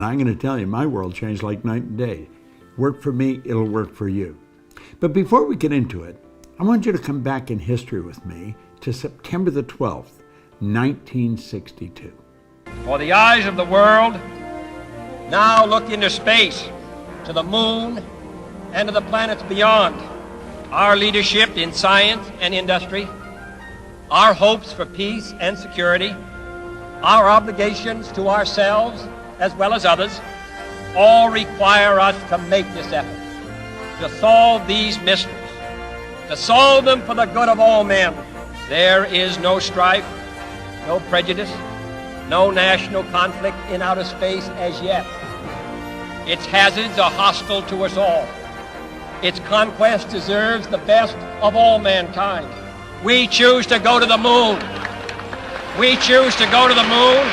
I'm going to tell you, my world changed like night and day. Work for me, it'll work for you. But before we get into it, I want you to come back in history with me to September the 12th, 1962. For the eyes of the world now look into space, to the moon, and to the planets beyond. Our leadership in science and industry, our hopes for peace and security, our obligations to ourselves as well as others, all require us to make this effort, to solve these mysteries, to solve them for the good of all men. There is no strife, no prejudice, no national conflict in outer space as yet. Its hazards are hostile to us all. Its conquest deserves the best of all mankind. We choose to go to the moon. We choose to go to the moon.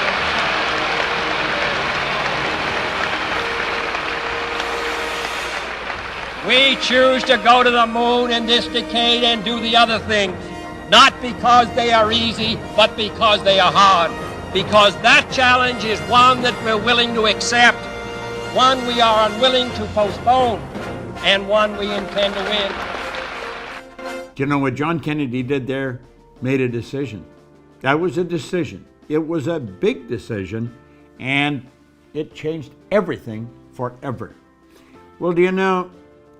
We choose to go to the moon in this decade and do the other things, not because they are easy, but because they are hard. Because that challenge is one that we're willing to accept, one we are unwilling to postpone, and one we intend to win. Do you know what John Kennedy did there? Made a decision. That was a decision. It was a big decision, and it changed everything forever. Well, do you know,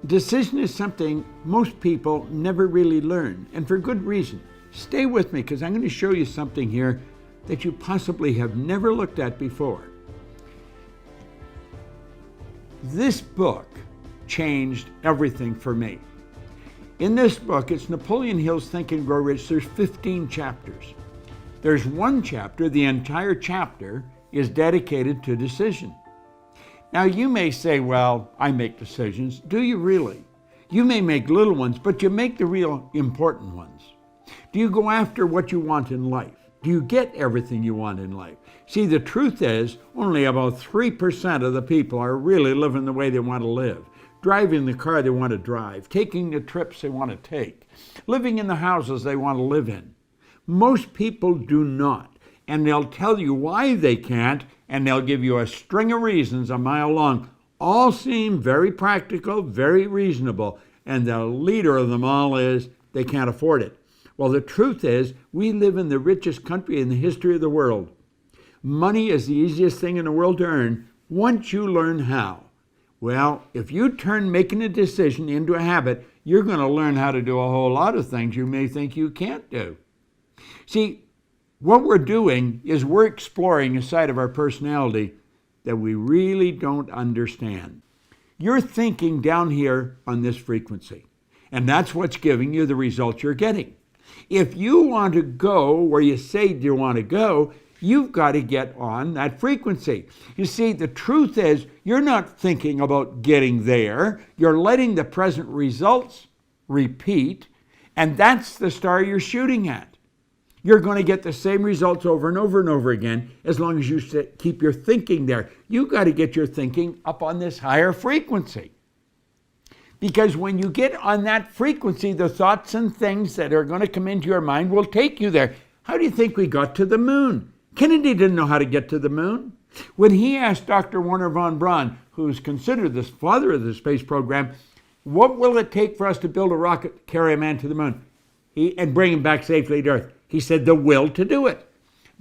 decision is something most people never really learn, and for good reason. Stay with me, because I'm going to show you something here that you possibly have never looked at before. This book changed everything for me. In this book, it's Napoleon Hill's Think and Grow Rich. There's 15 chapters. There's one chapter, the entire chapter, is dedicated to decision. Now, you may say, well, I make decisions. Do you really? You may make little ones, but you make the real important ones. Do you go after what you want in life? Do you get everything you want in life? See, the truth is, only about 3% of the people are really living the way they want to live, driving the car they want to drive, taking the trips they want to take, living in the houses they want to live in. Most people do not, and they'll tell you why they can't, and they'll give you a string of reasons a mile long. All seem very practical, very reasonable, and the leader of them all is they can't afford it. Well, the truth is, we live in the richest country in the history of the world. Money is the easiest thing in the world to earn once you learn how. Well, if you turn making a decision into a habit, you're going to learn how to do a whole lot of things you may think you can't do. See, what we're doing is we're exploring a side of our personality that we really don't understand. You're thinking down here on this frequency, and that's what's giving you the results you're getting. If you want to go where you say you want to go, you've got to get on that frequency. You see, the truth is, you're not thinking about getting there. You're letting the present results repeat, and that's the star you're shooting at. You're going to get the same results over and over and over again as long as you keep your thinking there. You've got to get your thinking up on this higher frequency. Because when you get on that frequency, the thoughts and things that are going to come into your mind will take you there. How do you think we got to the moon? Kennedy didn't know how to get to the moon. When he asked Dr. Wernher von Braun, who's considered the father of the space program, what will it take for us to build a rocket to carry a man to the moon and bring him back safely to Earth? He said, the will to do it.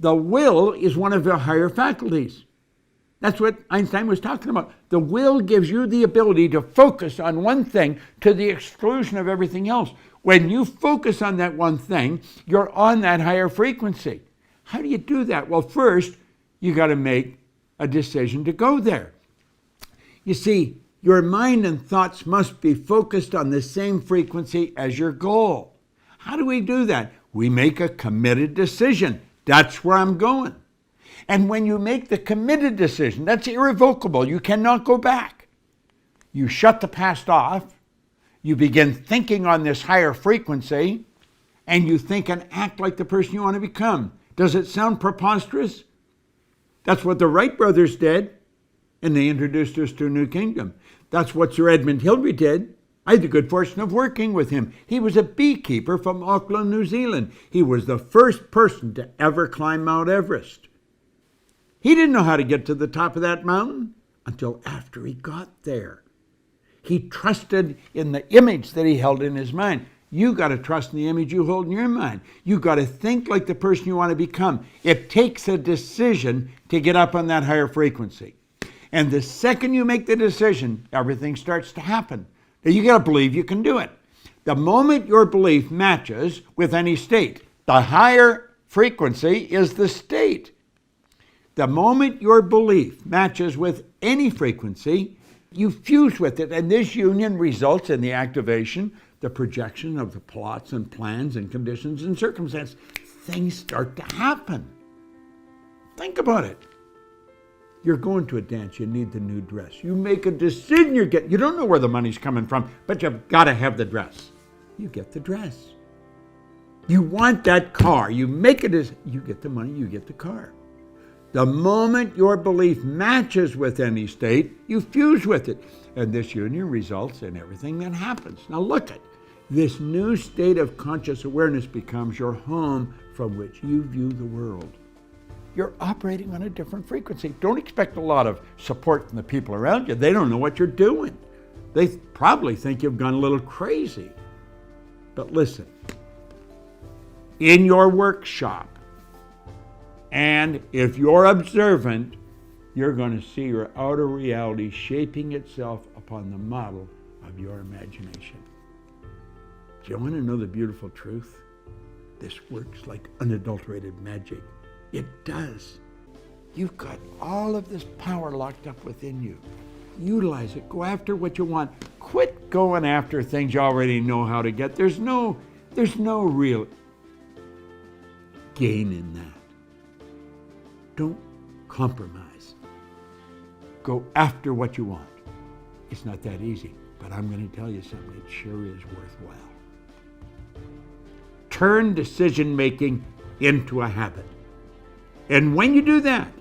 The will is one of your higher faculties. That's what Einstein was talking about. The will gives you the ability to focus on one thing to the exclusion of everything else. When you focus on that one thing, you're on that higher frequency. How do you do that? Well, first, you got to make a decision to go there. You see, your mind and thoughts must be focused on the same frequency as your goal. How do we do that? We make a committed decision. That's where I'm going. And when you make the committed decision, that's irrevocable. You cannot go back. You shut the past off. You begin thinking on this higher frequency, and you think and act like the person you want to become. Does it sound preposterous? That's what the Wright brothers did, and they introduced us to a new kingdom. That's what Sir Edmund Hillary did. I had the good fortune of working with him. He was a beekeeper from Auckland, New Zealand. He was the first person to ever climb Mount Everest. He didn't know how to get to the top of that mountain. until after he got there. He trusted in the image that he held in his mind. You got to trust in the image you hold in your mind. You got to think like the person you want to become. It takes a decision to get up on that higher frequency. And the second you make the decision, everything starts to happen. Now you got to believe you can do it. The moment your belief matches with any state, the higher frequency is the state. The moment your belief matches with any frequency, you fuse with it, and this union results in the activation, the projection of the plots and plans and conditions and circumstances. Things start to happen. Think about it. You're going to a dance, you need the new dress. You make a decision, you don't know where the money's coming from, but you've got to have the dress. You get the dress. You want that car, you make a decision, you get the money, you get the car. The moment your belief matches with any state, you fuse with it. And this union results in everything that happens. Now look at this new state of conscious awareness becomes your home from which you view the world. You're operating on a different frequency. Don't expect a lot of support from the people around you. They don't know what you're doing. They probably think you've gone a little crazy. But listen, in your workshop, and if you're observant, you're going to see your outer reality shaping itself upon the model of your imagination. Do you want to know the beautiful truth? This works like unadulterated magic. It does. You've got all of this power locked up within you. Utilize it. Go after what you want. Quit going after things you already know how to get. There's no real gain in that. Don't compromise. Go after what you want. It's not that easy, but I'm going to tell you something. It sure is worthwhile. Turn decision-making into a habit. And when you do that,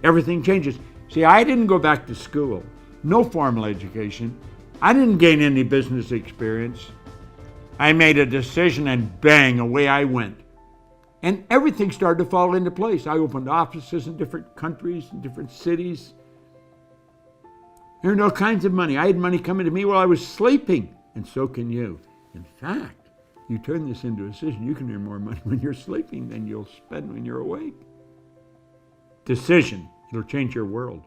everything changes. See, I didn't go back to school. No formal education. I didn't gain any business experience. I made a decision and bang, away I went. And everything started to fall into place. I opened offices in different countries, in different cities. Earned all kinds of money. I had money coming to me while I was sleeping, and so can you. In fact, you turn this into a decision, you can earn more money when you're sleeping than you'll spend when you're awake. Decision, it'll change your world.